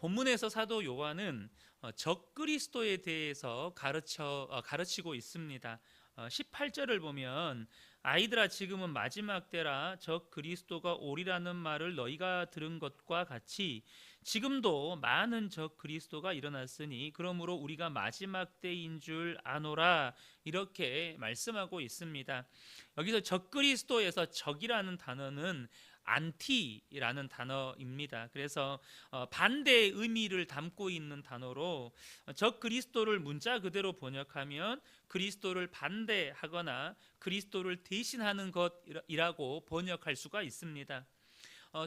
본문에서 사도 요한은 적그리스도에 대해서 가르치고 있습니다. 18절을 보면 아이들아 지금은 마지막 때라 적그리스도가 오리라는 말을 너희가 들은 것과 같이 지금도 많은 적그리스도가 일어났으니 그러므로 우리가 마지막 때인 줄 아노라 이렇게 말씀하고 있습니다. 여기서 적그리스도에서 적이라는 단어는 안티라는 단어입니다. 그래서 반대의 의미를 담고 있는 단어로 적 그리스도를 문자 그대로 번역하면 그리스도를 반대하거나 그리스도를 대신하는 것이라고 번역할 수가 있습니다.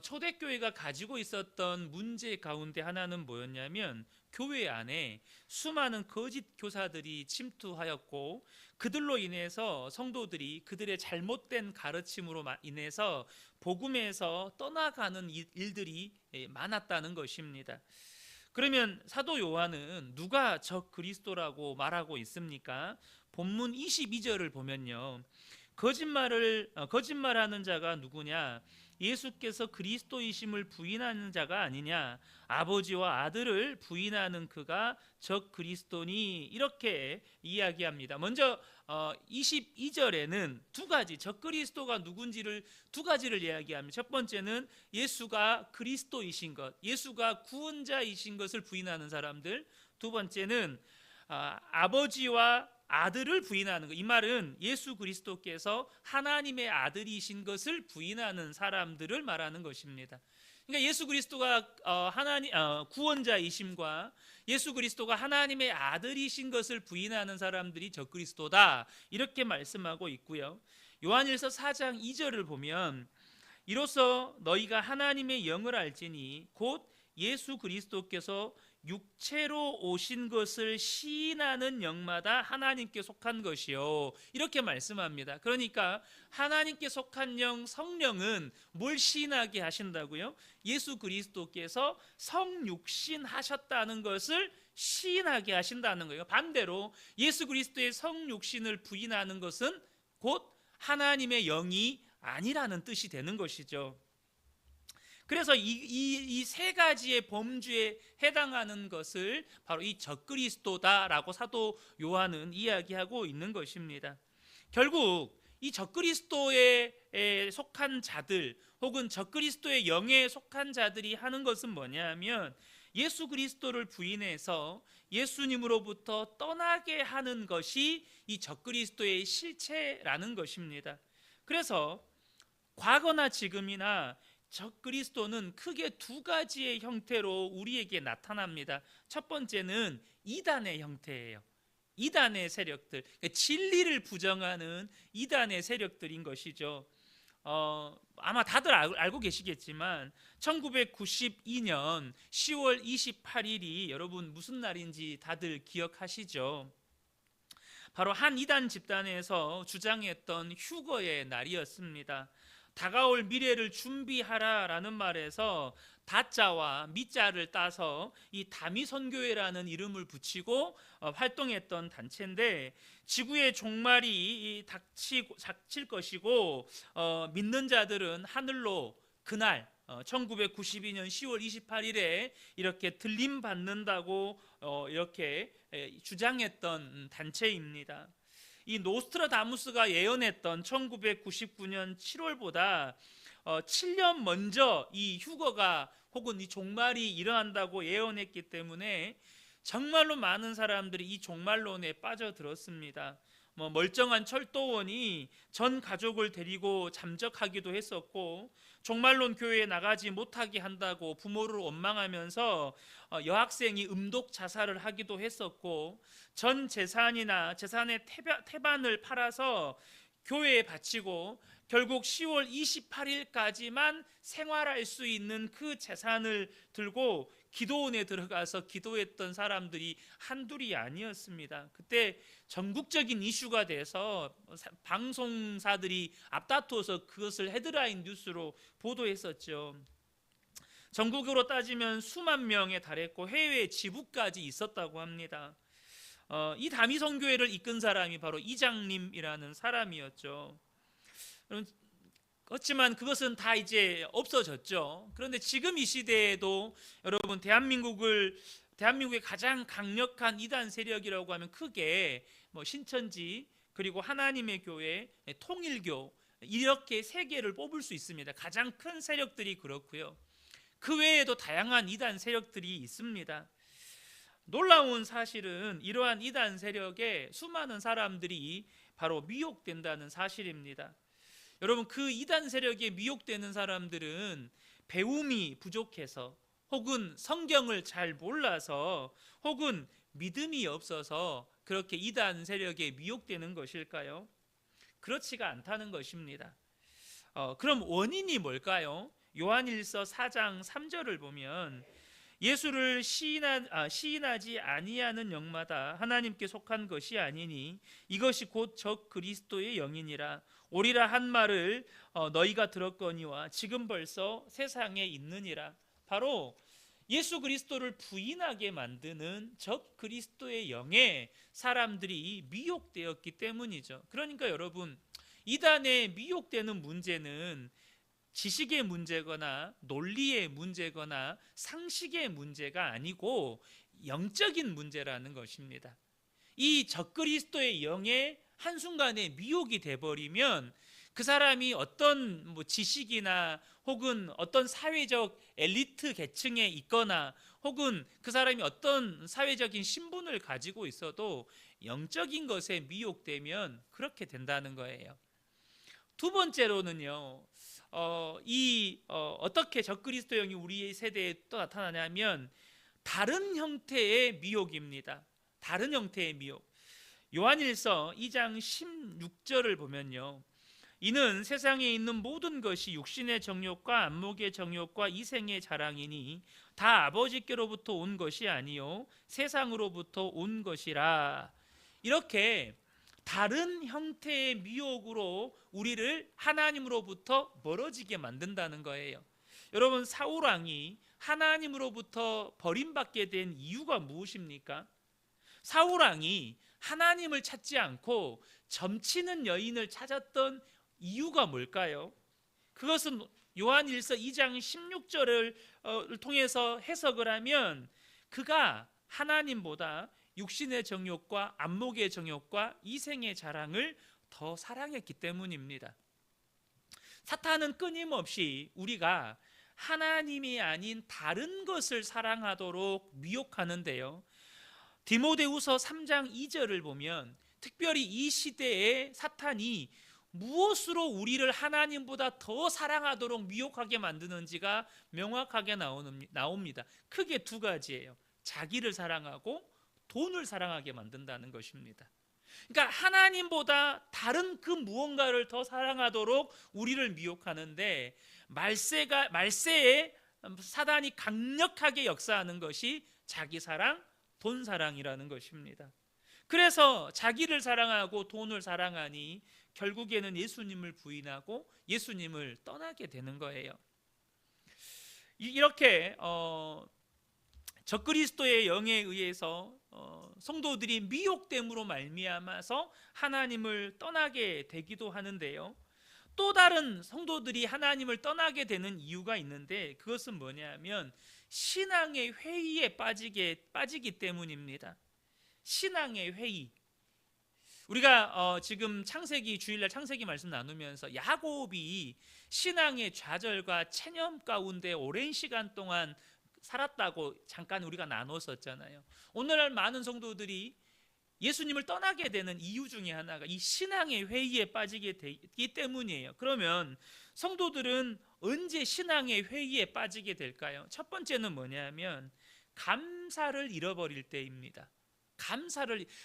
초대교회가 가지고 있었던 문제 가운데 하나는 뭐였냐면 교회 안에 수많은 거짓 교사들이 침투하였고 그들로 인해서 성도들이 그들의 잘못된 가르침으로 인해서 복음에서 떠나가는 일들이 많았다는 것입니다. 그러면 사도 요한은 누가 적 그리스도라고 말하고 있습니까? 본문 22절을 보면요. 거짓말하는 자가 누구냐? 예수께서 그리스도이심을 부인하는 자가 아니냐? 아버지와 아들을 부인하는 그가 적 그리스도니 이렇게 이야기합니다. 먼저 22절에는 두 가지 적 그리스도가 누군지를 두 가지를 이야기합니다. 첫 번째는 예수가 그리스도이신 것, 예수가 구원자이신 것을 부인하는 사람들. 두 번째는 아버지와 아들을 부인하는 것. 이 말은 예수 그리스도께서 하나님의 아들이신 것을 부인하는 사람들을 말하는 것입니다. 그러니까 예수 그리스도가 구원자이심과 예수 그리스도가 하나님의 아들이신 것을 부인하는 사람들이 적그리스도다 이렇게 말씀하고 있고요. 요한일서 4장 2절을 보면 이로써 너희가 하나님의 영을 알지니 곧 예수 그리스도께서 육체로 오신 것을 시인하는 영마다 하나님께 속한 것이요 이렇게 말씀합니다. 그러니까 하나님께 속한 영 성령은 뭘 시인하게 하신다고요? 예수 그리스도께서 성육신 하셨다는 것을 시인하게 하신다는 거예요. 반대로 예수 그리스도의 성육신을 부인하는 것은 곧 하나님의 영이 아니라는 뜻이 되는 것이죠. 그래서 이 세 가지의 범주에 해당하는 것을 바로 이 적그리스도다라고 사도 요한은 이야기하고 있는 것입니다. 결국 이 적그리스도에 속한 자들 혹은 적그리스도의 영에 속한 자들이 하는 것은 뭐냐면 예수 그리스도를 부인해서 예수님으로부터 떠나게 하는 것이 이 적그리스도의 실체라는 것입니다. 그래서 과거나 지금이나 적그리스도는 크게 두 가지의 형태로 우리에게 나타납니다. 첫 번째는 이단의 형태예요. 이단의 세력들, 진리를 부정하는 이단의 세력들인 것이죠. 아마 다들 알고 계시겠지만 1992년 10월 28일이 여러분 무슨 날인지 다들 기억하시죠? 바로 한 이단 집단에서 주장했던 휴거의 날이었습니다. 다가올 미래를 준비하라라는 말에서 다자와 미자를 따서 이 다미선교회라는 이름을 붙이고 활동했던 단체인데 지구의 종말이 닥칠 것이고 믿는 자들은 하늘로 그날 1992년 10월 28일에 이렇게 들림 받는다고 이렇게 주장했던 단체입니다. 이 노스트라다무스가 예언했던 1999년 7월보다 7년 먼저 이 휴거가 혹은 이 종말이 일어난다고 예언했기 때문에 정말로 많은 사람들이 이 종말론에 빠져들었습니다. 멀쩡한 철도원이 전 가족을 데리고 잠적하기도 했었고 종말론 교회에 나가지 못하게 한다고 부모를 원망하면서 여학생이 음독 자살을 하기도 했었고 전 재산이나 재산의 태반을 팔아서 교회에 바치고 결국 10월 28일까지만 생활할 수 있는 그 재산을 들고 기도원에 들어가서 기도했던 사람들이 한둘이 아니었습니다. 그때 전국적인 이슈가 돼서 방송사들이 앞다투어서 그것을 헤드라인 뉴스로 보도했었죠. 전국으로 따지면 수만 명에 달했고 해외 지부까지 있었다고 합니다. 이 다미선교회를 이끈 사람이 바로 이장님이라는 사람이었죠. 그렇지만 그것은 다 이제 없어졌죠. 그런데 지금 이 시대에도 여러분 대한민국의 가장 강력한 이단 세력이라고 하면 크게 뭐 신천지, 그리고 하나님의 교회, 통일교, 이렇게 세 개를 뽑을 수 있습니다. 가장 큰 세력들이 그렇고요. 그 외에도 다양한 이단 세력들이 있습니다. 놀라운 사실은 이러한 이단 세력에 수많은 사람들이 바로 미혹된다는 사실입니다. 여러분, 그 이단 세력에 미혹되는 사람들은 배움이 부족해서, 혹은 성경을 잘 몰라서, 혹은 믿음이 없어서 그렇게 이단 세력에 미혹되는 것일까요? 그렇지가 않다는 것입니다. 그럼 원인이 뭘까요? 요한일서 4장 3절을 보면 예수를 시인하지 아니하는 영마다 하나님께 속한 것이 아니니 이것이 곧 적 그리스도의 영이니라. 오리라 한 말을 너희가 들었거니와 지금 벌써 세상에 있느니라. 바로 예수 그리스도를 부인하게 만드는 적 그리스도의 영에 사람들이 미혹되었기 때문이죠. 그러니까 여러분, 이단에 미혹되는 문제는 지식의 문제거나 논리의 문제거나 상식의 문제가 아니고 영적인 문제라는 것입니다. 이 적그리스도의 영에 한순간에 미혹이 돼버리면 그 사람이 어떤 지식이나 혹은 어떤 사회적 엘리트 계층에 있거나 혹은 그 사람이 어떤 사회적인 신분을 가지고 있어도 영적인 것에 미혹되면 그렇게 된다는 거예요. 두 번째로는요, 어떻게 적그리스도 영이 우리의 세대에 또 나타나냐면 다른 형태의 미혹입니다. 다른 형태의 미혹. 요한일서 2장 16절을 보면요, 이는 세상에 있는 모든 것이 육신의 정욕과 안목의 정욕과 이생의 자랑이니 다 아버지께로부터 온 것이 아니요 세상으로부터 온 것이라. 이렇게 다른 형태의 미혹으로 우리를 하나님으로부터 멀어지게 만든다는 거예요. 여러분, 사울 왕이 하나님으로부터 버림받게 된 이유가 무엇입니까? 사울 왕이 하나님을 찾지 않고 점치는 여인을 찾았던 이유가 뭘까요? 그것은 요한일서 2장 16절을 통해서 해석을 하면 그가 하나님보다 육신의 정욕과 안목의 정욕과 이생의 자랑을 더 사랑했기 때문입니다. 사탄은 끊임없이 우리가 하나님이 아닌 다른 것을 사랑하도록 미혹하는데요, 디모데후서 3장 2절을 보면 특별히 이 시대에 사탄이 무엇으로 우리를 하나님보다 더 사랑하도록 미혹하게 만드는지가 명확하게 나옵니다. 크게 두 가지예요. 자기를 사랑하고 돈을 사랑하게 만든다는 것입니다. 그러니까 하나님보다 다른 그 무언가를 더 사랑하도록 우리를 미혹하는데, 말세에 사단이 강력하게 역사하는 것이 자기 사랑, 돈 사랑이라는 것입니다. 그래서 자기를 사랑하고 돈을 사랑하니 결국에는 예수님을 부인하고 예수님을 떠나게 되는 거예요. 이렇게 적그리스도의 영에 의해서 성도들이 미혹됨으로 말미암아서 하나님을 떠나게 되기도 하는데요, 또 다른 성도들이 하나님을 떠나게 되는 이유가 있는데 그것은 뭐냐면 신앙의 회의에 빠지기 때문입니다. 신앙의 회의. 우리가 지금 창세기 주일날 창세기 말씀 나누면서 야곱이 신앙의 좌절과 체념 가운데 오랜 시간 동안 살았다고 잠깐 우리가 나눴었잖아요. 오늘날 많은 성도들이 예수님을 떠나게 되는 이유 중에 하나가 이 신앙의 회의에 빠지게 되기 때문이에요. 그러면 성도들은 언제 신앙의 회의에 빠지게 될까요? 첫 번째는 뭐냐면 감사를 잃어버릴 때입니다.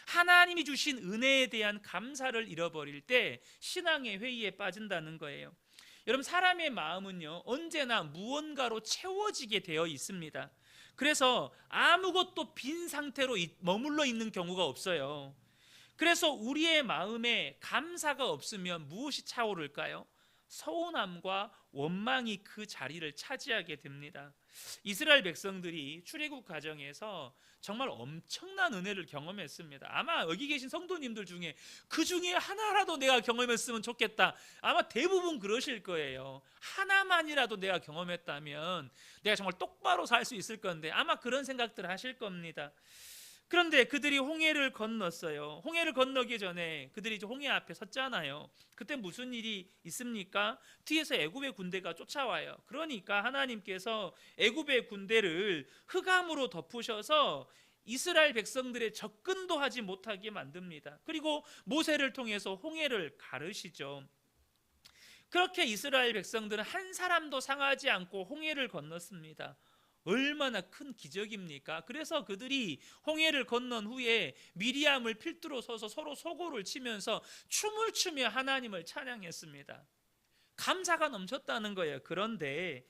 하나님이 주신 은혜에 대한 감사를 잃어버릴 때 신앙의 회의에 빠진다는 거예요. 여러분, 사람의 마음은요 언제나 무언가로 채워지게 되어 있습니다. 그래서 아무것도 빈 상태로 머물러 있는 경우가 없어요. 그래서 우리의 마음에 감사가 없으면 무엇이 차오를까요? 서운함과 원망이 그 자리를 차지하게 됩니다. 이스라엘 백성들이 출애굽 과정에서 정말 엄청난 은혜를 경험했습니다. 아마 여기 계신 성도님들 중에 그 중에 하나라도 내가 경험했으면 좋겠다, 아마 대부분 그러실 거예요. 하나만이라도 내가 경험했다면 내가 정말 똑바로 살 수 있을 건데, 아마 그런 생각들 하실 겁니다. 그런데 그들이 홍해를 건넜어요. 홍해를 건너기 전에 그들이 이제 홍해 앞에 섰잖아요. 그때 무슨 일이 있습니까? 뒤에서 애굽의 군대가 쫓아와요. 그러니까 하나님께서 애굽의 군대를 흑암으로 덮으셔서 이스라엘 백성들의 접근도 하지 못하게 만듭니다. 그리고 모세를 통해서 홍해를 가르시죠. 그렇게 이스라엘 백성들은 한 사람도 상하지 않고 홍해를 건넜습니다. 얼마나 큰 기적입니까? 그래서 그들이 홍해를 건넌 후에 미리암을 필두로 서서 서로 소고를 치면서 춤을 추며 하나님을 찬양했습니다. 감사가 넘쳤다는 거예요. 그런데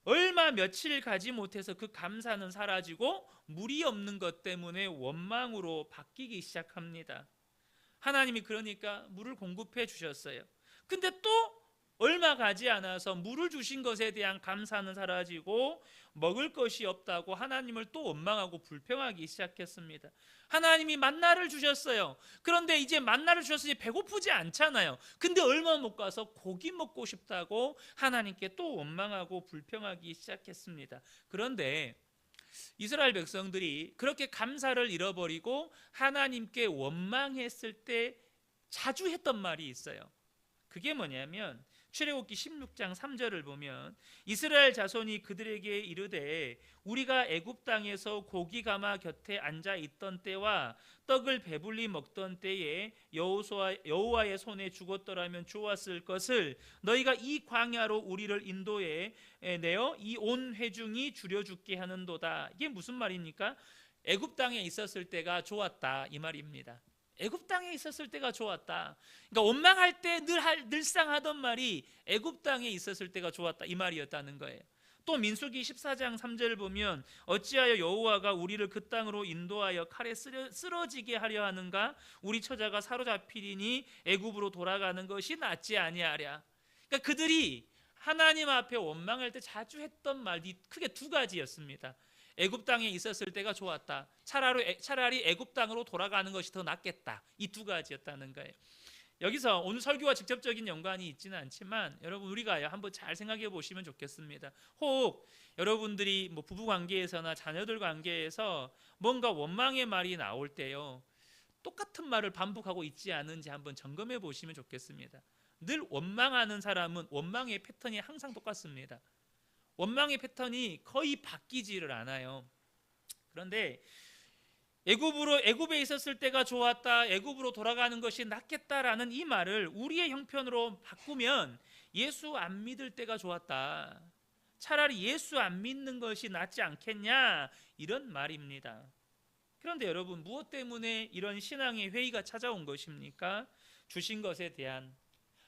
얼마 며칠 가지 못해서 그 감사는 사라지고 물이 없는 것 때문에 원망으로 바뀌기 시작합니다. 하나님이 그러니까 물을 공급해 주셨어요. 근데 또 얼마 가지 않아서 물을 주신 것에 대한 감사는 사라지고 먹을 것이 없다고 하나님을 또 원망하고 불평하기 시작했습니다. 하나님이 만나를 주셨어요. 그런데 이제 만나를 주셔서 이제 배고프지 않잖아요. 근데 얼마 못 가서 고기 먹고 싶다고 하나님께 또 원망하고 불평하기 시작했습니다. 그런데 이스라엘 백성들이 그렇게 감사를 잃어버리고 하나님께 원망했을 때 자주 했던 말이 있어요. 그게 뭐냐면 출애굽기 16장 3절을 보면 이스라엘 자손이 그들에게 이르되 우리가 애굽 땅에서 고기 가마 곁에 앉아 있던 때와 떡을 배불리 먹던 때에 여호와의 손에 죽었더라면 좋았을 것을 너희가 이 광야로 우리를 인도해 내어 이 온 회중이 줄여 죽게 하는도다. 이게 무슨 말입니까? 애굽 땅에 있었을 때가 좋았다, 이 말입니다. 애굽 땅에 있었을 때가 좋았다. 그러니까 원망할 때 늘상 하던 말이 애굽 땅에 있었을 때가 좋았다, 이 말이었다는 거예요. 또 민수기 14장 3절을 보면 어찌하여 여호와가 우리를 그 땅으로 인도하여 칼에 쓰러지게 하려 하는가? 우리 처자가 사로잡히리니 애굽으로 돌아가는 것이 낫지 아니하랴. 그러니까 그들이 하나님 앞에 원망할 때 자주 했던 말이 크게 두 가지였습니다. 애굽 땅에 있었을 때가 좋았다. 차라리 애굽 땅으로 돌아가는 것이 더 낫겠다. 이 두 가지였다는 거예요. 여기서 오늘 설교와 직접적인 연관이 있지는 않지만 여러분 우리가 한번 잘 생각해 보시면 좋겠습니다. 혹 여러분들이 뭐 부부 관계에서나 자녀들 관계에서 뭔가 원망의 말이 나올 때요, 똑같은 말을 반복하고 있지 않은지 한번 점검해 보시면 좋겠습니다. 늘 원망하는 사람은 원망의 패턴이 항상 똑같습니다. 원망의 패턴이 거의 바뀌지를 않아요. 그런데 애굽에 있었을 때가 좋았다, 애굽으로 돌아가는 것이 낫겠다라는 이 말을 우리의 형편으로 바꾸면 예수 안 믿을 때가 좋았다, 차라리 예수 안 믿는 것이 낫지 않겠냐, 이런 말입니다. 그런데 여러분, 무엇 때문에 이런 신앙의 회의가 찾아온 것입니까? 주신 것에 대한,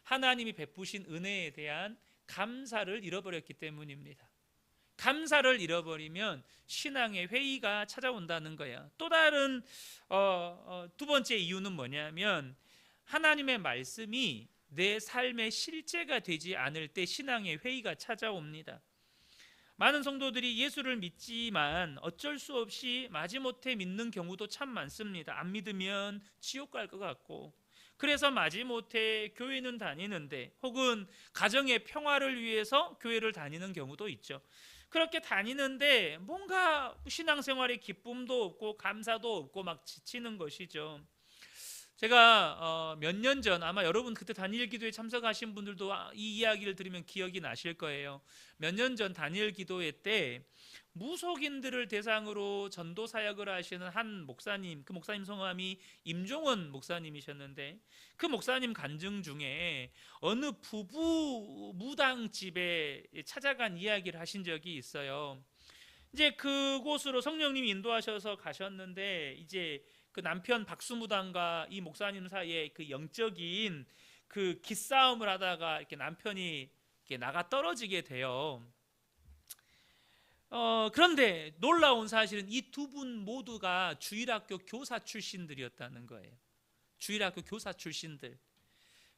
하나님이 베푸신 은혜에 대한 감사를 잃어버렸기 때문입니다. 감사를 잃어버리면 신앙의 회의가 찾아온다는 거야. 또 다른 두 번째 이유는 뭐냐면 하나님의 말씀이 내 삶의 실제가 되지 않을 때 신앙의 회의가 찾아옵니다. 많은 성도들이 예수를 믿지만 어쩔 수 없이 마지못해 믿는 경우도 참 많습니다. 안 믿으면 지옥 갈 것 같고, 그래서 마지못해 교회는 다니는데, 혹은 가정의 평화를 위해서 교회를 다니는 경우도 있죠. 그렇게 다니는데 뭔가 신앙생활에 기쁨도 없고 감사도 없고 막 지치는 것이죠. 제가 몇 년 전, 아마 여러분 그때 다니엘 기도에 참석하신 분들도 이 이야기를 들으면 기억이 나실 거예요. 몇 년 전 다니엘 기도회 때 무속인들을 대상으로 전도 사역을 하시는 한 목사님, 그 목사님 성함이 임종원 목사님이셨는데, 그 목사님 간증 중에 어느 부부 무당 집에 찾아간 이야기를 하신 적이 있어요. 이제 그곳으로 성령님이 인도하셔서 가셨는데, 이제 그 남편 박수무당과 이 목사님 사이에 그 영적인 그 기싸움을 하다가 이렇게 남편이 이렇게 나가 떨어지게 돼요. 그런데 놀라운 사실은 이 두 분 모두가 주일학교 교사 출신들이었다는 거예요. 주일학교 교사 출신들.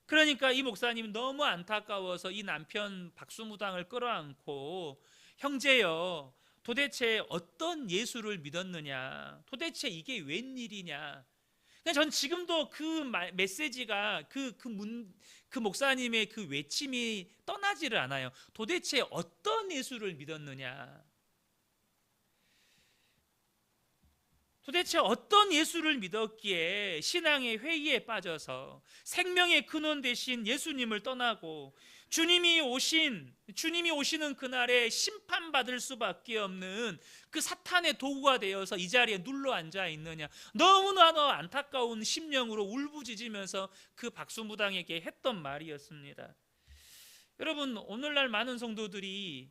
그러니까 이 목사님 너무 안타까워서 이 남편 박수무당을 끌어안고, 형제여, 도대체 어떤 예수를 믿었느냐, 도대체 이게 웬일이냐. 그러니까 전 지금도 그 메시지가 그 목사님의 그 외침이 떠나지를 않아요. 도대체 어떤 예수를 믿었느냐, 도대체 어떤 예수를 믿었기에 신앙의 회의에 빠져서 생명의 근원 되신 예수님을 떠나고 주님이 오시는 그날에 심판받을 수밖에 없는 그 사탄의 도구가 되어서 이 자리에 눌러 앉아 있느냐. 너무나도 안타까운 심령으로 울부짖으면서 그 박수무당에게 했던 말이었습니다. 여러분, 오늘날 많은 성도들이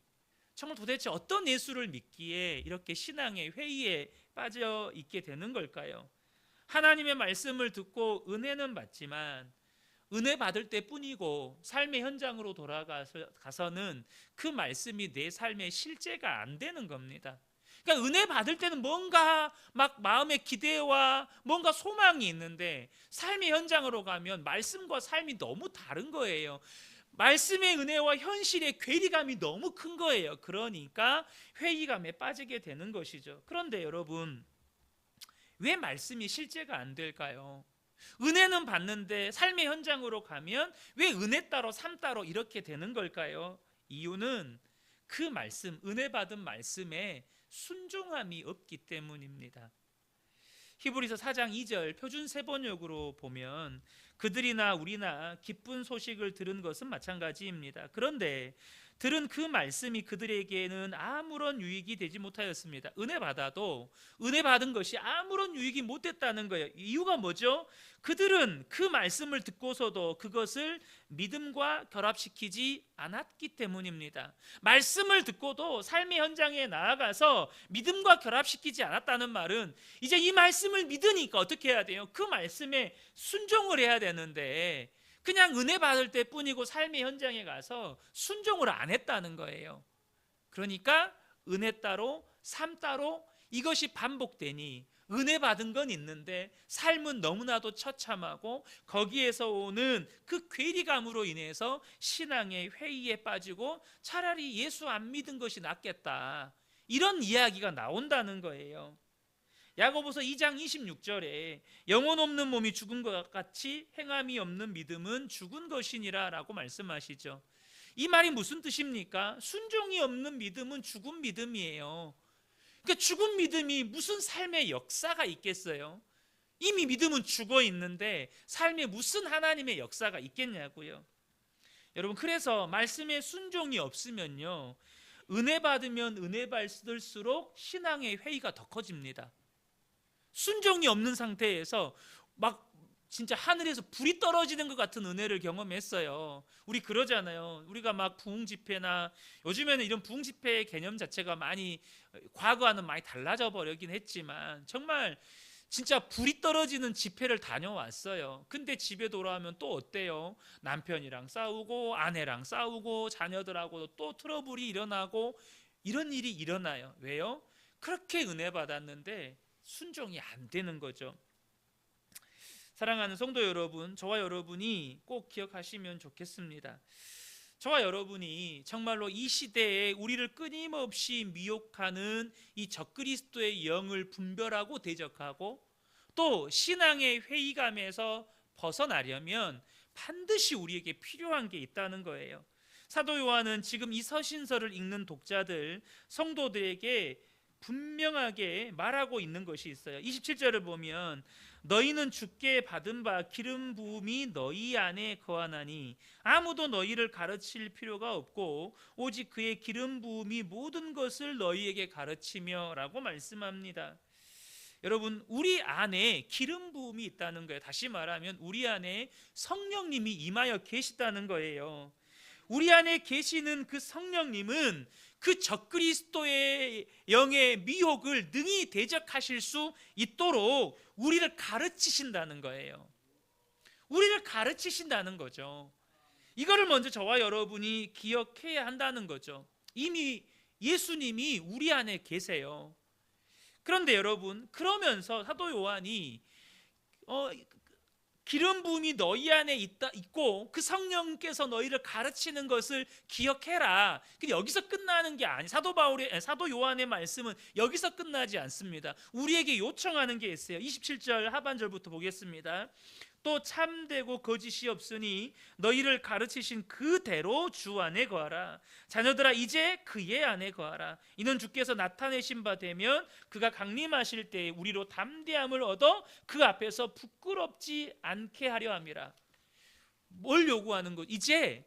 정말 도대체 어떤 예수를 믿기에 이렇게 신앙의 회의에 빠져 있게 되는 걸까요? 하나님의 말씀을 듣고 은혜는 받지만 은혜 받을 때뿐이고 삶의 현장으로 돌아가서는 그 말씀이 내 삶의 실제가 안 되는 겁니다. 그러니까 은혜 받을 때는 뭔가 막 마음의 기대와 뭔가 소망이 있는데 삶의 현장으로 가면 말씀과 삶이 너무 다른 거예요. 말씀의 은혜와 현실의 괴리감이 너무 큰 거예요. 그러니까 회의감에 빠지게 되는 것이죠. 그런데 여러분, 왜 말씀이 실제가 안 될까요? 은혜는 받는데 삶의 현장으로 가면 왜 은혜 따로 삶 따로 이렇게 되는 걸까요? 이유는 그 말씀, 은혜 받은 말씀에 순종함이 없기 때문입니다. 히브리서 4장 2절 표준 세번역으로 보면 그들이나 우리나 기쁜 소식을 들은 것은 마찬가지입니다. 그런데 들은 그 말씀이 그들에게는 아무런 유익이 되지 못하였습니다. 은혜 받아도 은혜 받은 것이 아무런 유익이 못 됐다는 거예요. 이유가 뭐죠? 그들은 그 말씀을 듣고서도 그것을 믿음과 결합시키지 않았기 때문입니다. 말씀을 듣고도 삶의 현장에 나아가서 믿음과 결합시키지 않았다는 말은 이제 이 말씀을 믿으니까 어떻게 해야 돼요? 그 말씀에 순종을 해야 되는데 그냥 은혜 받을 때뿐이고 삶의 현장에 가서 순종을 안 했다는 거예요. 그러니까 은혜 따로 삶 따로 이것이 반복되니 은혜 받은 건 있는데 삶은 너무나도 처참하고 거기에서 오는 그 괴리감으로 인해서 신앙의 회의에 빠지고 차라리 예수 안 믿은 것이 낫겠다, 이런 이야기가 나온다는 거예요. 야고보서 2장 26절에 영혼 없는 몸이 죽은 것 같이 행함이 없는 믿음은 죽은 것이니라 라고 말씀하시죠. 이 말이 무슨 뜻입니까? 순종이 없는 믿음은 죽은 믿음이에요. 그러니까 죽은 믿음이 무슨 삶의 역사가 있겠어요? 이미 믿음은 죽어 있는데 삶에 무슨 하나님의 역사가 있겠냐고요. 여러분, 그래서 말씀에 순종이 없으면요, 은혜 받으면 은혜 받을수록 신앙의 회의가 더 커집니다. 순종이 없는 상태에서 막 진짜 하늘에서 불이 떨어지는 것 같은 은혜를 경험했어요. 우리 그러잖아요. 우리가 막 부흥 집회나, 요즘에는 이런 부흥 집회의 개념 자체가 많이 과거와는 많이 달라져 버리긴 했지만 정말 진짜 불이 떨어지는 집회를 다녀왔어요. 근데 집에 돌아오면 또 어때요? 남편이랑 싸우고 아내랑 싸우고 자녀들하고 또 트러블이 일어나고 이런 일이 일어나요. 왜요? 그렇게 은혜 받았는데 순종이 안 되는 거죠. 사랑하는 성도 여러분, 저와 여러분이 꼭 기억하시면 좋겠습니다. 저와 여러분이 정말로 이 시대에 우리를 끊임없이 미혹하는 이 적그리스도의 영을 분별하고 대적하고 또 신앙의 회의감에서 벗어나려면 반드시 우리에게 필요한 게 있다는 거예요. 사도 요한은 지금 이 서신서를 읽는 독자들, 성도들에게 분명하게 말하고 있는 것이 있어요. 27절을 보면 너희는 주께 받은 바 기름 부음이 너희 안에 거하나니 아무도 너희를 가르칠 필요가 없고 오직 그의 기름 부음이 모든 것을 너희에게 가르치며 라고 말씀합니다. 여러분, 우리 안에 기름 부음이 있다는 거예요. 다시 말하면 우리 안에 성령님이 임하여 계시다는 거예요. 우리 안에 계시는 그 성령님은 그 적그리스도의 영의 미혹을 능히 대적하실 수 있도록 우리를 가르치신다는 거예요. 우리를 가르치신다는 거죠. 이거를 먼저 저와 여러분이 기억해야 한다는 거죠. 이미 예수님이 우리 안에 계세요. 그런데 여러분, 그러면서 사도 요한이 기름 부음이 너희 안에 있고 그 성령께서 너희를 가르치는 것을 기억해라. 근데 여기서 끝나는 게 아니. 사도 요한의 말씀은 여기서 끝나지 않습니다. 우리에게 요청하는 게 있어요. 27절 하반절부터 보겠습니다. 또 참되고 거짓이 없으니 너희를 가르치신 그대로 주 안에 거하라. 자녀들아 이제 그의 안에 거하라. 이는 주께서 나타내신 바 되면 그가 강림하실 때에 우리로 담대함을 얻어 그 앞에서 부끄럽지 않게 하려 함이라. 뭘 요구하는 것? 이제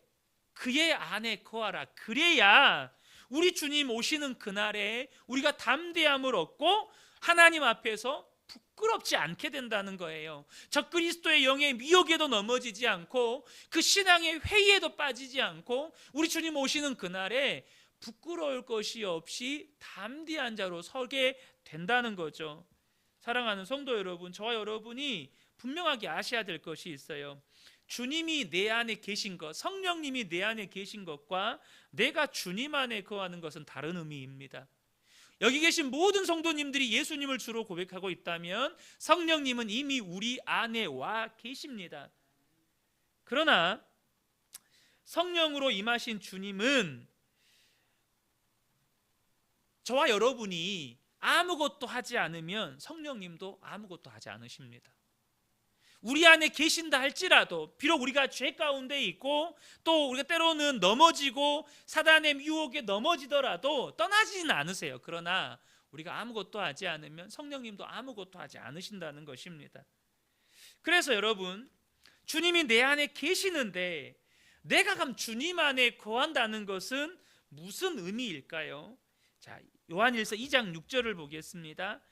그의 안에 거하라. 그래야 우리 주님 오시는 그날에 우리가 담대함을 얻고 하나님 앞에서 부끄럽지 않게 된다는 거예요. 적그리스도의 영의 미혹에도 넘어지지 않고 그 신앙의 회의에도 빠지지 않고 우리 주님 오시는 그날에 부끄러울 것이 없이 담대한 자로 서게 된다는 거죠. 사랑하는 성도 여러분, 저와 여러분이 분명하게 아셔야 될 것이 있어요. 주님이 내 안에 계신 것, 성령님이 내 안에 계신 것과 내가 주님 안에 거하는 것은 다른 의미입니다. 여기 계신 모든 성도님들이 예수님을 주로 고백하고 있다면 성령님은 이미 우리 안에 와 계십니다. 그러나 성령으로 임하신 주님은 저와 여러분이 아무것도 하지 않으면 성령님도 아무것도 하지 않으십니다. 우리 안에 계신다 할지라도 비록 우리가 죄 가운데 있고 또 우리가 때로는 넘어지고 사단의 유혹에 넘어지더라도 떠나지는 않으세요. 그러나 우리가 아무것도 하지 않으면 성령님도 아무것도 하지 않으신다는 것입니다. 그래서 여러분, 주님이 내 안에 계시는데 내가 그럼 주님 안에 거한다는 것은 무슨 의미일까요? 자, 요한일서 2장 6절을 보겠습니다.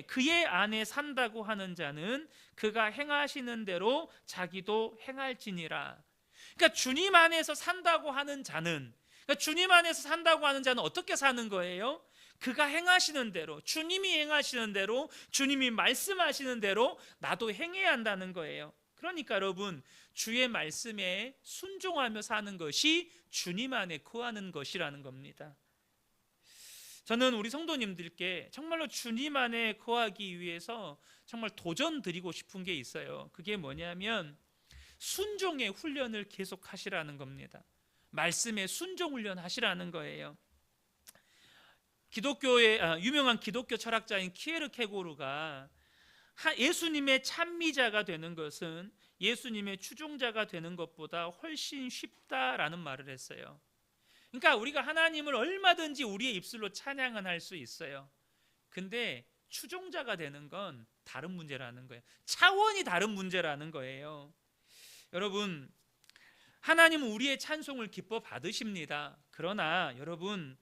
그의 안에 산다고 하는 자는 그가 행하시는 대로 자기도 행할지니라. 그러니까 주님 안에서 산다고 하는 자는, 주님 안에서 산다고 하는 자는 어떻게 사는 거예요? 그가 행하시는 대로, 주님이 행하시는 대로, 주님이 말씀하시는 대로 나도 행해야 한다는 거예요. 그러니까 여러분, 주의 말씀에 순종하며 사는 것이 주님 안에 거하는 것이라는 겁니다. 저는 우리 성도님들께 정말로 주님 안에 거하기 위해서 정말 도전 드리고 싶은 게 있어요. 그게 뭐냐면 순종의 훈련을 계속 하시라는 겁니다. 말씀에 순종 훈련 하시라는 거예요. 기독교의 유명한 기독교 철학자인 키에르케고르가 예수님의 찬미자가 되는 것은 예수님의 추종자가 되는 것보다 훨씬 쉽다라는 말을 했어요. 그러니까 우리가 하나님을 얼마든지 우리의 입술로 찬양은 할 수 있어요. 근데 추종자가 되는 건 다른 문제라는 거예요. 차원이 다른 문제라는 거예요. 여러분, 하나님은 우리의 찬송을 기뻐 받으십니다. 그러나 여러분,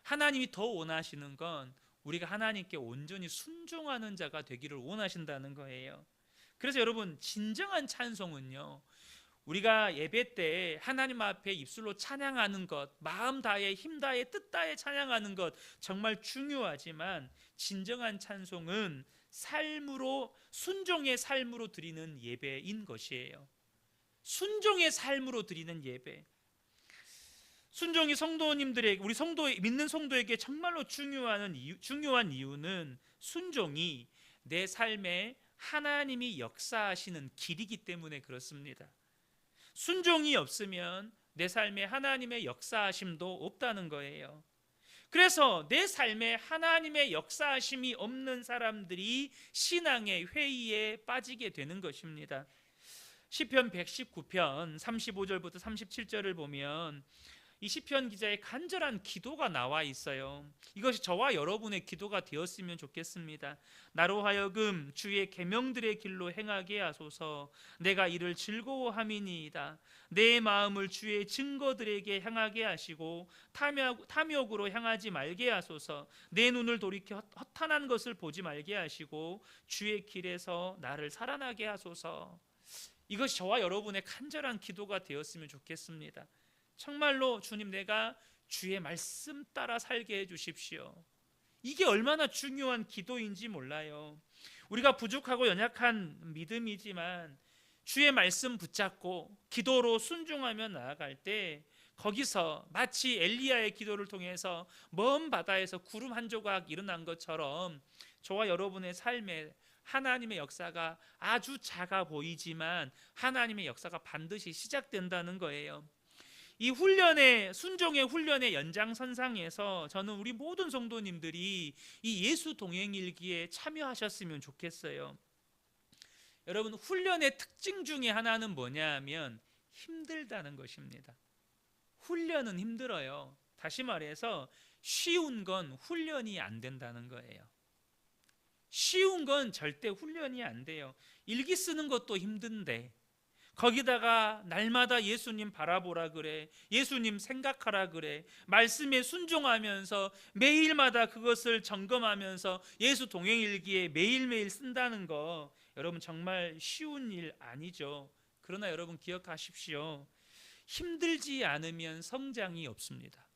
하나님이 더 원하시는 건 우리가 하나님께 온전히 순종하는 자가 되기를 원하신다는 거예요. 그래서 여러분, 진정한 찬송은요, 우리가 예배 때 하나님 앞에 입술로 찬양하는 것, 마음 다해 힘 다해 뜻 다해 찬양하는 것 정말 중요하지만 진정한 찬송은 삶으로, 순종의 삶으로 드리는 예배인 것이에요. 순종의 삶으로 드리는 예배. 순종이 성도님들에게, 우리 믿는 성도에게 정말로 중요한 이유는 순종이 내 삶에 하나님이 역사하시는 길이기 때문에 그렇습니다. 순종이 없으면 내 삶에 하나님의 역사하심도 없다는 거예요. 그래서 내 삶에 하나님의 역사하심이 없는 사람들이 신앙의 회의에 빠지게 되는 것입니다. 시편 119편 35절부터 37절을 보면 이 시편 기자의 간절한 기도가 나와 있어요. 이것이 저와 여러분의 기도가 되었으면 좋겠습니다. 나로 하여금 주의 계명들의 길로 행하게 하소서. 내가 이를 즐거워함이니이다. 내 마음을 주의 증거들에게 향하게 하시고 탐욕으로 향하지 말게 하소서. 내 눈을 돌이켜 허탄한 것을 보지 말게 하시고 주의 길에서 나를 살아나게 하소서. 이것이 저와 여러분의 간절한 기도가 되었으면 좋겠습니다. 정말로 주님, 내가 주의 말씀 따라 살게 해주십시오. 이게 얼마나 중요한 기도인지 몰라요. 우리가 부족하고 연약한 믿음이지만 주의 말씀 붙잡고 기도로 순종하며 나아갈 때 거기서 마치 엘리야의 기도를 통해서 먼 바다에서 구름 한 조각 일어난 것처럼 저와 여러분의 삶에 하나님의 역사가 아주 작아 보이지만 하나님의 역사가 반드시 시작된다는 거예요. 이 훈련의 순종의 훈련의 연장선상에서 저는 우리 모든 성도님들이 이 예수 동행일기에 참여하셨으면 좋겠어요. 여러분, 훈련의 특징 중에 하나는 뭐냐면 힘들다는 것입니다. 훈련은 힘들어요. 다시 말해서 쉬운 건 훈련이 안 된다는 거예요. 쉬운 건 절대 훈련이 안 돼요. 일기 쓰는 것도 힘든데 거기다가 날마다 예수님 바라보라 그래, 예수님 생각하라 그래, 말씀에 순종하면서 매일마다 그것을 점검하면서 예수 동행일기에 매일매일 쓴다는 거, 여러분 정말 쉬운 일 아니죠. 그러나 여러분 기억하십시오. 힘들지 않으면 성장이 없습니다.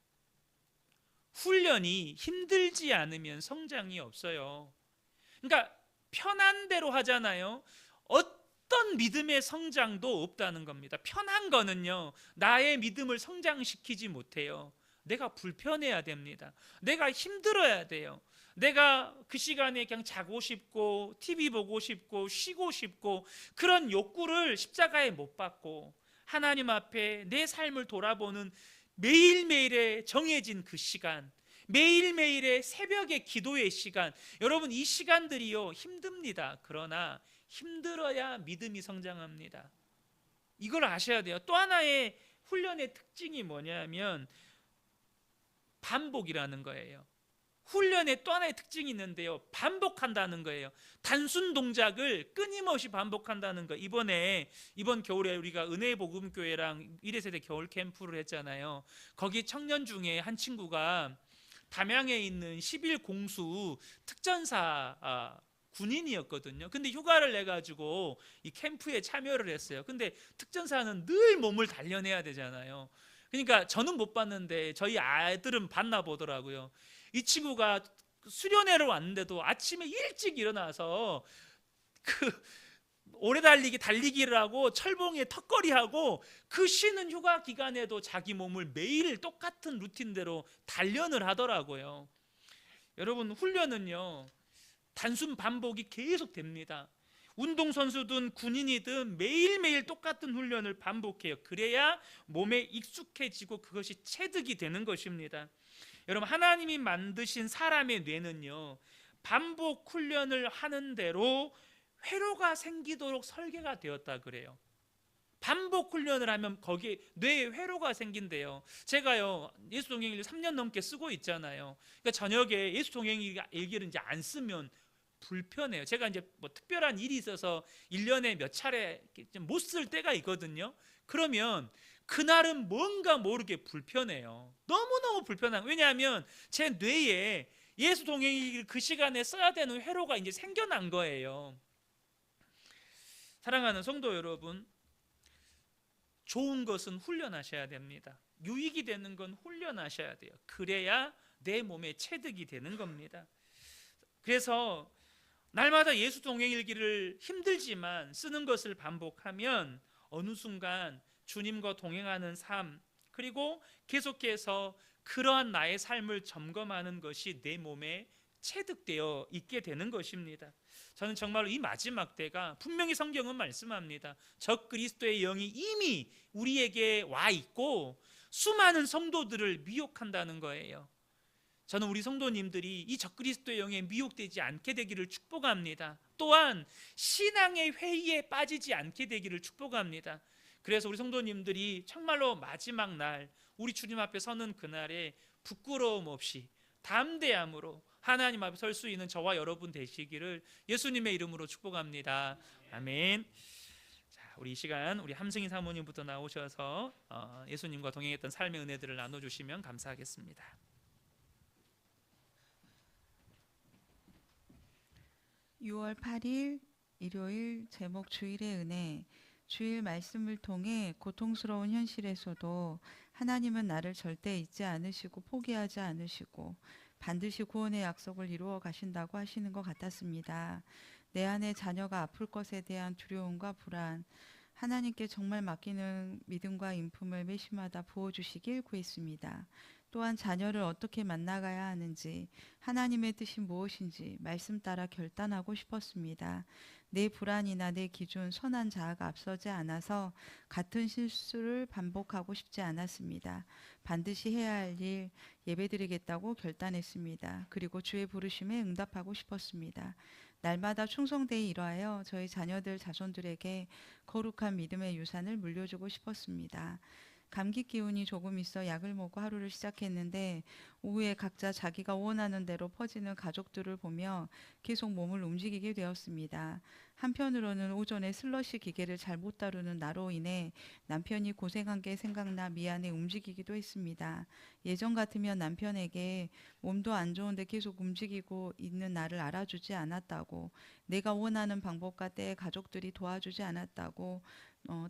훈련이 힘들지 않으면 성장이 없어요. 그러니까 편한 대로 하잖아요. 어떤 믿음의 성장도 없다는 겁니다. 편한 거는요, 나의 믿음을 성장시키지 못해요. 내가 불편해야 됩니다. 내가 힘들어야 돼요. 내가 그 시간에 그냥 자고 싶고 TV 보고 싶고 쉬고 싶고 그런 욕구를 십자가에 못 박고 하나님 앞에 내 삶을 돌아보는 매일매일의 정해진 그 시간, 매일매일의 새벽의 기도의 시간, 여러분 이 시간들이요 힘듭니다. 그러나 힘들어야 믿음이 성장합니다. 이걸 아셔야 돼요. 또 하나의 훈련의 특징이 뭐냐면 반복이라는 거예요. 훈련의 또 하나의 특징이 있는데요, 반복한다는 거예요. 단순 동작을 끊임없이 반복한다는 거. 이번 겨울에 우리가 은혜의 복음교회랑 1회세대 겨울 캠프를 했잖아요. 거기 청년 중에 한 친구가 담양에 있는 11 공수 특전사 군인이었거든요. 근데 휴가를 내가지고 이 캠프에 참여를 했어요. 근데 특전사는 늘 몸을 단련해야 되잖아요. 그러니까 저는 못 봤는데 저희 아들은 봤나 보더라고요. 이 친구가 수련회를 왔는데도 아침에 일찍 일어나서 그 오래 달리기를 하고 철봉에 턱걸이하고 그 쉬는 휴가 기간에도 자기 몸을 매일 똑같은 루틴대로 단련을 하더라고요. 여러분, 훈련은요 단순 반복이 계속 됩니다. 운동선수든 군인이든 매일매일 똑같은 훈련을 반복해요. 그래야 몸에 익숙해지고 그것이 체득이 되는 것입니다. 여러분, 하나님이 만드신 사람의 뇌는요 반복 훈련을 하는 대로 회로가 생기도록 설계가 되었다 그래요. 반복 훈련을 하면 거기에 뇌에 회로가 생긴대요. 제가요 예수 동행일기 3년 넘게 쓰고 있잖아요. 그러니까 저녁에 예수 동행일기를 이제 안 쓰면 불편해요. 제가 이제 뭐 특별한 일이 있어서 1년에 몇 차례 못 쓸 때가 있거든요. 그러면 그날은 뭔가 모르게 불편해요. 너무너무 불편한. 왜냐하면 제 뇌에 예수 동행일기를 그 시간에 써야 되는 회로가 이제 생겨난 거예요. 사랑하는 성도 여러분, 좋은 것은 훈련하셔야 됩니다. 유익이 되는 건 훈련하셔야 돼요. 그래야 내 몸에 체득이 되는 겁니다. 그래서 날마다 예수 동행일기를 힘들지만 쓰는 것을 반복하면 어느 순간 주님과 동행하는 삶, 그리고 계속해서 그러한 나의 삶을 점검하는 것이 내 몸에 체득되어 있게 되는 것입니다. 저는 정말로 이 마지막 때가 분명히 성경은 말씀합니다. 적 그리스도의 영이 이미 우리에게 와 있고 수많은 성도들을 미혹한다는 거예요. 저는 우리 성도님들이 이 적그리스도의 영에 미혹되지 않게 되기를 축복합니다. 또한 신앙의 회의에 빠지지 않게 되기를 축복합니다. 그래서 우리 성도님들이 정말로 마지막 날 우리 주님 앞에 서는 그날에 부끄러움 없이 담대함으로 하나님 앞에 설 수 있는 저와 여러분 되시기를 예수님의 이름으로 축복합니다. 아멘. 자, 우리 이 시간 우리 함승희 사모님부터 나오셔서 예수님과 동행했던 삶의 은혜들을 나눠주시면 감사하겠습니다. 6월 8일 일요일, 제목 주일의 은혜. 주일 말씀을 통해 고통스러운 현실에서도 하나님은 나를 절대 잊지 않으시고 포기하지 않으시고 반드시 구원의 약속을 이루어 가신다고 하시는 것 같았습니다. 내 안에 자녀가 아플 것에 대한 두려움과 불안, 하나님께 정말 맡기는 믿음과 인품을 매시마다 부어주시길 구했습니다. 또한 자녀를 어떻게 만나가야 하는지, 하나님의 뜻이 무엇인지 말씀 따라 결단하고 싶었습니다. 내 불안이나 내 기준, 선한 자아가 앞서지 않아서 같은 실수를 반복하고 싶지 않았습니다. 반드시 해야 할 일 예배드리겠다고 결단했습니다. 그리고 주의 부르심에 응답하고 싶었습니다. 날마다 충성되이 일하여 저희 자녀들 자손들에게 거룩한 믿음의 유산을 물려주고 싶었습니다. 감기 기운이 조금 있어 약을 먹고 하루를 시작했는데 오후에 각자 자기가 원하는 대로 퍼지는 가족들을 보며 계속 몸을 움직이게 되었습니다. 한편으로는 오전에 슬러시 기계를 잘못 다루는 나로 인해 남편이 고생한 게 생각나 미안해 움직이기도 했습니다. 예전 같으면 남편에게 몸도 안 좋은데 계속 움직이고 있는 나를 알아주지 않았다고, 내가 원하는 방법과 때에 가족들이 도와주지 않았다고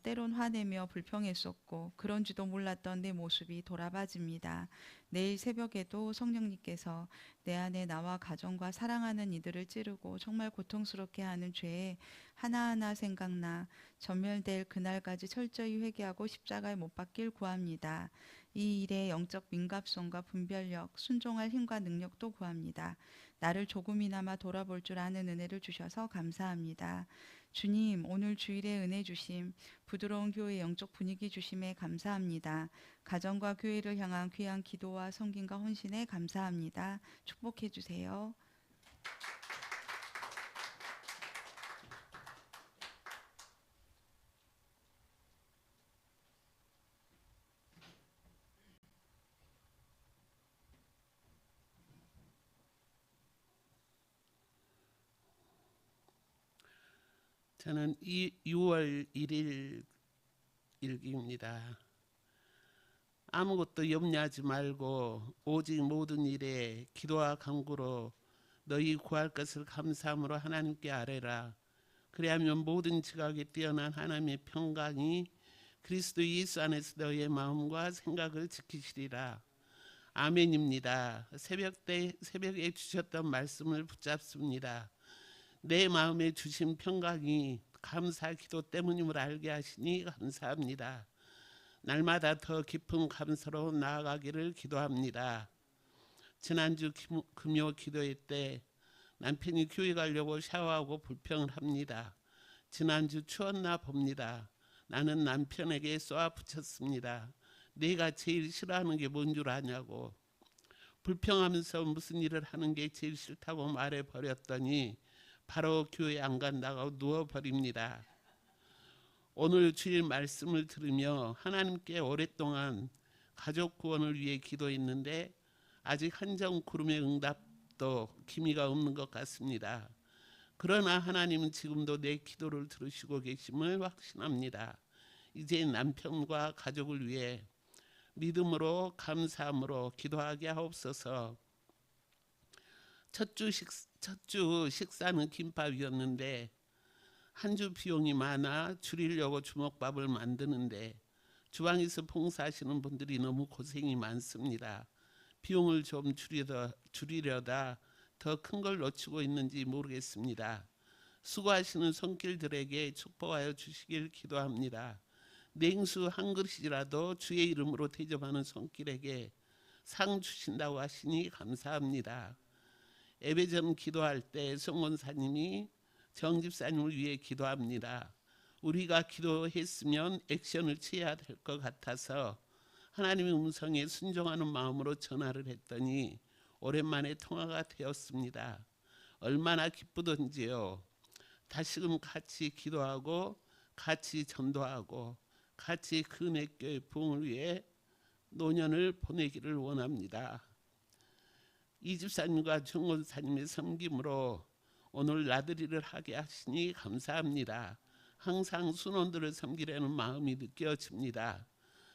때론 화내며 불평했었고, 그런지도 몰랐던 내 모습이 돌아봐집니다. 내일 새벽에도 성령님께서 내 안에 나와 가정과 사랑하는 이들을 찌르고 정말 고통스럽게 하는 죄에 하나하나 생각나 전멸될 그날까지 철저히 회개하고 십자가에 못 박길 구합니다. 이 일에 영적 민감성과 분별력, 순종할 힘과 능력도 구합니다. 나를 조금이나마 돌아볼 줄 아는 은혜를 주셔서 감사합니다. 주님, 오늘 주일에 은혜 주심, 부드러운 교회 영적 분위기 주심에 감사합니다. 가정과 교회를 향한 귀한 기도와 성김과 헌신에 감사합니다. 축복해 주세요. 저는 6월 1일 일기입니다. 아무것도 염려하지 말고 오직 모든 일에 기도와 간구로 너희 구할 것을 감사함으로 하나님께 아뢰라. 그리하면 모든 지각에 뛰어난 하나님의 평강이 그리스도 예수 안에서 너희의 마음과 생각을 지키시리라. 아멘입니다. 새벽에 주셨던 말씀을 붙잡습니다. 내 마음에 주신 평강이 감사 기도 때문임을 알게 하시니 감사합니다. 날마다 더 깊은 감사로 나아가기를 기도합니다. 지난주 금요 기도회 때 남편이 교회 가려고 샤워하고 불평을 합니다. 지난주 추웠나 봅니다. 나는 남편에게 쏘아붙였습니다. 내가 제일 싫어하는 게 뭔 줄 아냐고. 불평하면서 무슨 일을 하는 게 제일 싫다고 말해버렸더니 바로 교회 안 간다고 누워버립니다. 오늘 주일 말씀을 들으며 하나님께 오랫동안 가족 구원을 위해 기도했는데 아직 한정 구름의 응답도 기미가 없는 것 같습니다. 그러나 하나님은 지금도 내 기도를 들으시고 계심을 확신합니다. 이제 남편과 가족을 위해 믿음으로 감사함으로 기도하게 하옵소서. 첫 주 식사는 김밥이었는데 한 주 비용이 많아 줄이려고 주먹밥을 만드는데 주방에서 봉사하시는 분들이 너무 고생이 많습니다. 비용을 좀 줄이려다 더 큰 걸 놓치고 있는지 모르겠습니다. 수고하시는 손길들에게 축복하여 주시길 기도합니다. 냉수 한 그릇이라도 주의 이름으로 대접하는 손길에게 상 주신다고 하시니 감사합니다. 예배전 기도할 때 성원사님이 정집사님을 위해 기도합니다. 우리가 기도했으면 액션을 취해야 될 것 같아서 하나님의 음성에 순종하는 마음으로 전화를 했더니 오랜만에 통화가 되었습니다. 얼마나 기쁘던지요. 다시금 같이 기도하고 같이 전도하고 같이 근혜교회 부흥을 위해 노년을 보내기를 원합니다. 이집사님과 정원사님의 섬김으로 오늘 나들이를 하게 하시니 감사합니다. 항상 순원들을 섬기려는 마음이 느껴집니다.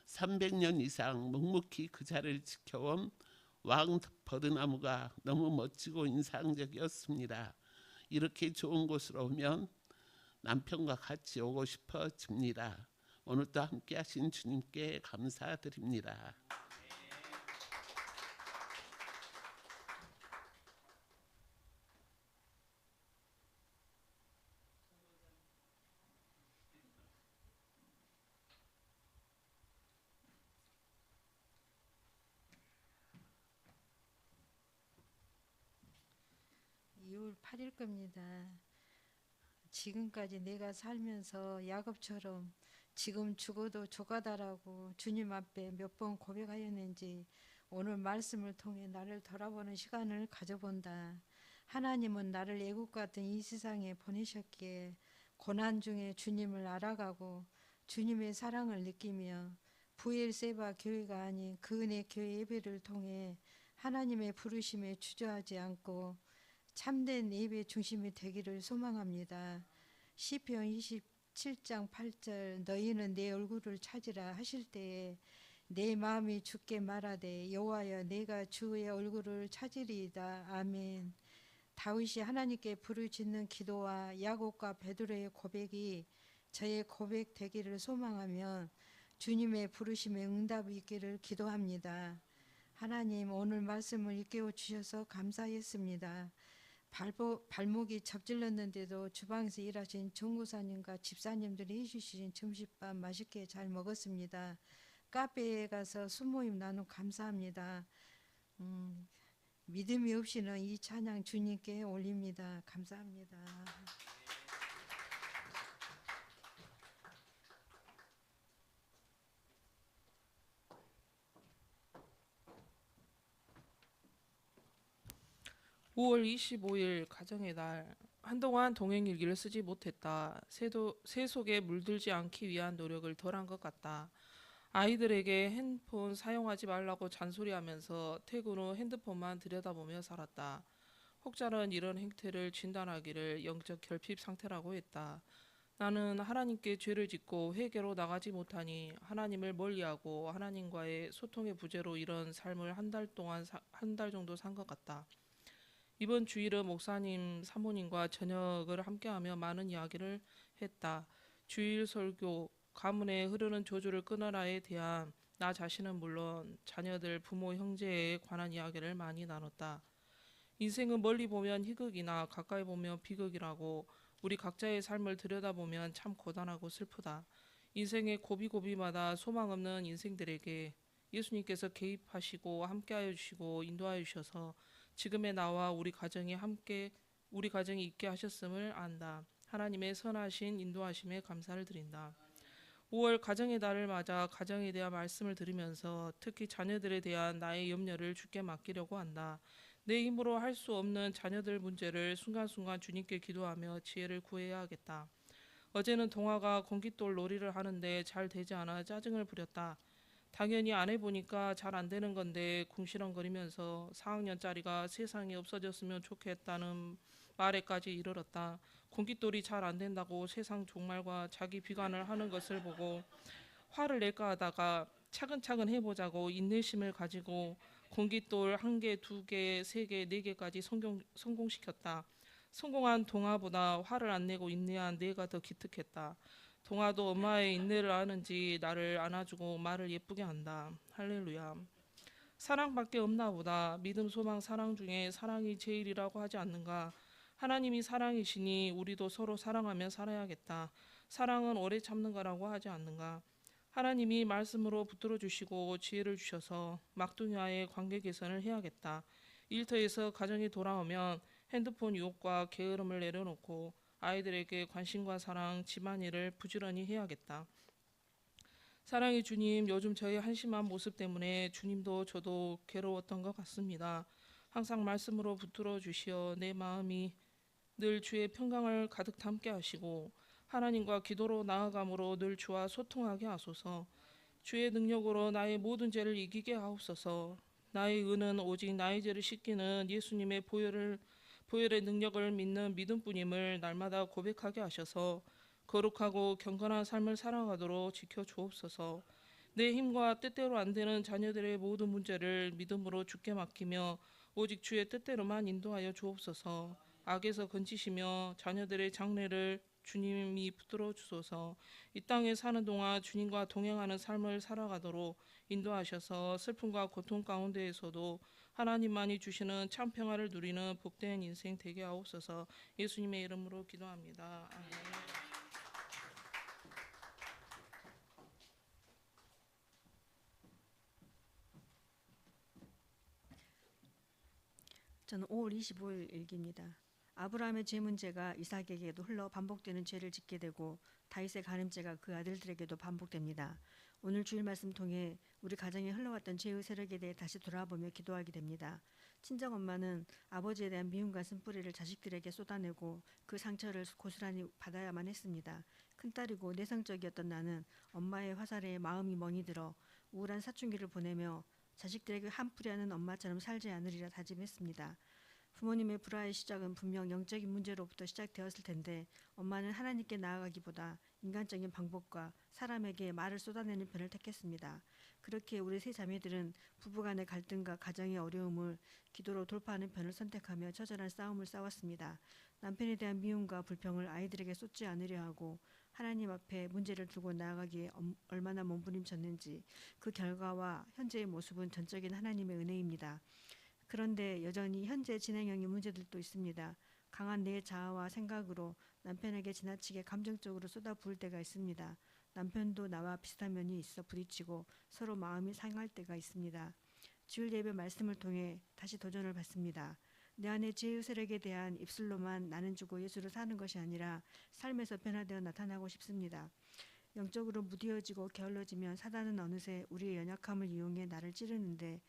300년 이상 묵묵히 그 자리를 지켜온 왕버드나무가 너무 멋지고 인상적이었습니다. 이렇게 좋은 곳으로 오면 남편과 같이 오고 싶어집니다. 오늘도 함께 하신 주님께 감사드립니다. 5월 8일 겁니다. 지금까지 내가 살면서 야곱처럼 지금 죽어도 조가다라고 주님 앞에 몇 번 고백하였는지 오늘 말씀을 통해 나를 돌아보는 시간을 가져본다. 하나님은 나를 애국 같은 이 세상에 보내셨기에 고난 중에 주님을 알아가고 주님의 사랑을 느끼며 부엘세바 교회가 아닌 그 은혜 교회 예배를 통해 하나님의 부르심에 주저하지 않고 참된 예배 중심이 되기를 소망합니다. 시편 27장 8절 너희는 내 얼굴을 찾으라 하실 때에 내 마음이 주께 말하되 여호와여 내가 주의 얼굴을 찾으리이다. 아멘. 다윗이 하나님께 부르짖는 기도와 야곱과 베드로의 고백이 저의 고백 되기를 소망하며 주님의 부르심에 응답이 있기를 기도합니다. 하나님 오늘 말씀을 일깨워 주셔서 감사했습니다. 발목이 접질렀는데도 주방에서 일하신 정구사님과 집사님들이 해주신 점심밥 맛있게 잘 먹었습니다. 카페에 가서 수모임 나눔 감사합니다. 믿음이 없이는 이 찬양 주님께 올립니다. 감사합니다. (5월 25일) 가정의 날. 한동안 동행일기를 쓰지 못했다. 새 속에 물들지 않기 위한 노력을 덜한 것 같다. 아이들에게 핸드폰 사용하지 말라고 잔소리하면서 퇴근 후 핸드폰만 들여다보며 살았다. 혹자는 이런 행태를 진단하기를 영적 결핍 상태라고 했다. 나는 하나님께 죄를 짓고 회개로 나가지 못하니 하나님을 멀리하고 하나님과의 소통의 부재로 이런 삶을 한 달 정도 산 것 같다. 이번 주일은 목사님, 사모님과 저녁을 함께하며 많은 이야기를 했다. 주일 설교, 가문에 흐르는 저주를 끊어라에 대한 나 자신은 물론 자녀들, 부모, 형제에 관한 이야기를 많이 나눴다. 인생은 멀리 보면 희극이나 가까이 보면 비극이라고 우리 각자의 삶을 들여다보면 참 고단하고 슬프다. 인생의 고비고비마다 소망 없는 인생들에게 예수님께서 개입하시고 함께하여 주시고 인도하여 주셔서 지금의 나와 우리 가정이 있게 하셨음을 안다. 하나님의 선하신 인도하심에 감사를 드린다. 5월 가정의 달을 맞아 가정에 대한 말씀을 드리면서 특히 자녀들에 대한 나의 염려를 주께 맡기려고 한다. 내 힘으로 할 수 없는 자녀들 문제를 순간순간 주님께 기도하며 지혜를 구해야 하겠다. 어제는 동아가 공깃돌 놀이를 하는데 잘 되지 않아 짜증을 부렸다. 당연히 안 해보니까 잘 안 되는 건데 궁시렁거리면서 4학년짜리가 세상이 없어졌으면 좋겠다는 말에까지 이르렀다. 공깃돌이 잘 안 된다고 세상 종말과 자기 비관을 하는 것을 보고 화를 낼까 하다가 차근차근 해보자고 인내심을 가지고 공깃돌 1개, 2개, 3개, 4개까지 성공시켰다. 성공한 동아보다 화를 안 내고 인내한 내가 더 기특했다. 동아도 엄마의 인내를 아는지 나를 안아주고 말을 예쁘게 한다. 할렐루야. 사랑밖에 없나 보다. 믿음, 소망, 사랑 중에 사랑이 제일이라고 하지 않는가. 하나님이 사랑이시니 우리도 서로 사랑하며 살아야겠다. 사랑은 오래 참는 거라고 하지 않는가. 하나님이 말씀으로 붙들어 주시고 지혜를 주셔서 막둥이와의 관계 개선을 해야겠다. 일터에서 가정이 돌아오면 핸드폰 유혹과 게으름을 내려놓고 아이들에게 관심과 사랑, 집안일을 부지런히 해야겠다. 사랑의 주님, 요즘 저의 한심한 모습 때문에 주님도 저도 괴로웠던 것 같습니다. 항상 말씀으로 붙들어 주시어 내 마음이 늘 주의 평강을 가득 담게 하시고 하나님과 기도로 나아감으로 늘 주와 소통하게 하소서. 주의 능력으로 나의 모든 죄를 이기게 하옵소서. 나의 의는 오직 나의 죄를 씻기는 예수님의 보혈의 능력을 믿는 믿음뿐임을 날마다 고백하게 하셔서 거룩하고 경건한 삶을 살아가도록 지켜주옵소서. 내 힘과 뜻대로 안 되는 자녀들의 모든 문제를 믿음으로 주께 맡기며 오직 주의 뜻대로만 인도하여 주옵소서. 악에서 건지시며 자녀들의 장래를 주님이 붙들어 주소서. 이 땅에 사는 동안 주님과 동행하는 삶을 살아가도록 인도하셔서 슬픔과 고통 가운데에서도 하나님만이 주시는 참 평화를 누리는 복된 인생 되게 하옵소서. 예수님의 이름으로 기도합니다. 아멘. 저는 5월 25일 일기입니다. 아브라함의 죄 문제가 이삭에게도 흘러 반복되는 죄를 짓게 되고 다윗의 간음죄가 그 아들들에게도 반복됩니다. 오늘 주일 말씀 통해 우리 가정에 흘러왔던 죄의 세력에 대해 다시 돌아보며 기도하게 됩니다. 친정엄마는 아버지에 대한 미움과 쓴뿌리를 자식들에게 쏟아내고 그 상처를 고스란히 받아야만 했습니다. 큰딸이고 내성적이었던 나는 엄마의 화살에 마음이 멍이 들어 우울한 사춘기를 보내며 자식들에게 한풀이하는 엄마처럼 살지 않으리라 다짐했습니다. 부모님의 불화의 시작은 분명 영적인 문제로부터 시작되었을 텐데 엄마는 하나님께 나아가기보다 인간적인 방법과 사람에게 말을 쏟아내는 편을 택했습니다. 그렇게 우리 세 자매들은 부부간의 갈등과 가정의 어려움을 기도로 돌파하는 편을 선택하며 처절한 싸움을 싸웠습니다. 남편에 대한 미움과 불평을 아이들에게 쏟지 않으려 하고 하나님 앞에 문제를 두고 나아가기에 얼마나 몸부림쳤는지 그 결과와 현재의 모습은 전적인 하나님의 은혜입니다. 그런데 여전히 현재 진행형의 문제들도 있습니다. 강한 내 자아와 생각으로 남편에게 지나치게 감정적으로 쏟아부을 때가 있습니다. 남편도 나와 비슷한 면이 있어 부딪히고 서로 마음이 상할 때가 있습니다. 주일 예배 말씀을 통해 다시 도전을 받습니다. 내 안의 죄의 세력에 대한 입술로만 나는 주고 예수를 사는 것이 아니라 삶에서 변화되어 나타나고 싶습니다. 영적으로 무뎌지고 게을러지면 사단은 어느새 우리의 연약함을 이용해 나를 찌르는데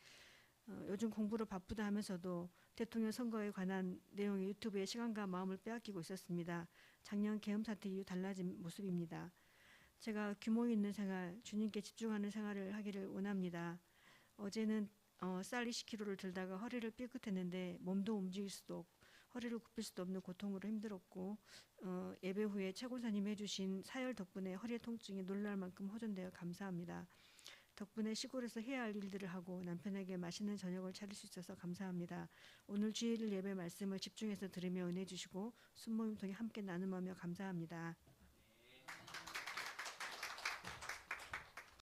요즘 공부로 바쁘다 하면서도 대통령 선거에 관한 내용의 유튜브에 시간과 마음을 빼앗기고 있었습니다. 작년 계엄 사태 이후 달라진 모습입니다. 제가 규모 있는 생활, 주님께 집중하는 생활을 하기를 원합니다. 어제는 쌀 20kg를 들다가 허리를 삐끗했는데 몸도 움직일 수도 없고 허리를 굽힐 수도 없는 고통으로 힘들었고 예배 후에 최고사님이 해주신 사열 덕분에 허리의 통증이 놀랄 만큼 호전되어 감사합니다. 덕분에 시골에서 해야 할 일들을 하고 남편에게 맛있는 저녁을 차릴 수 있어서 감사합니다. 오늘 주일 예배 말씀을 집중해서 들으며 은혜 주시고 순모임 통해 함께 나눔하며 감사합니다.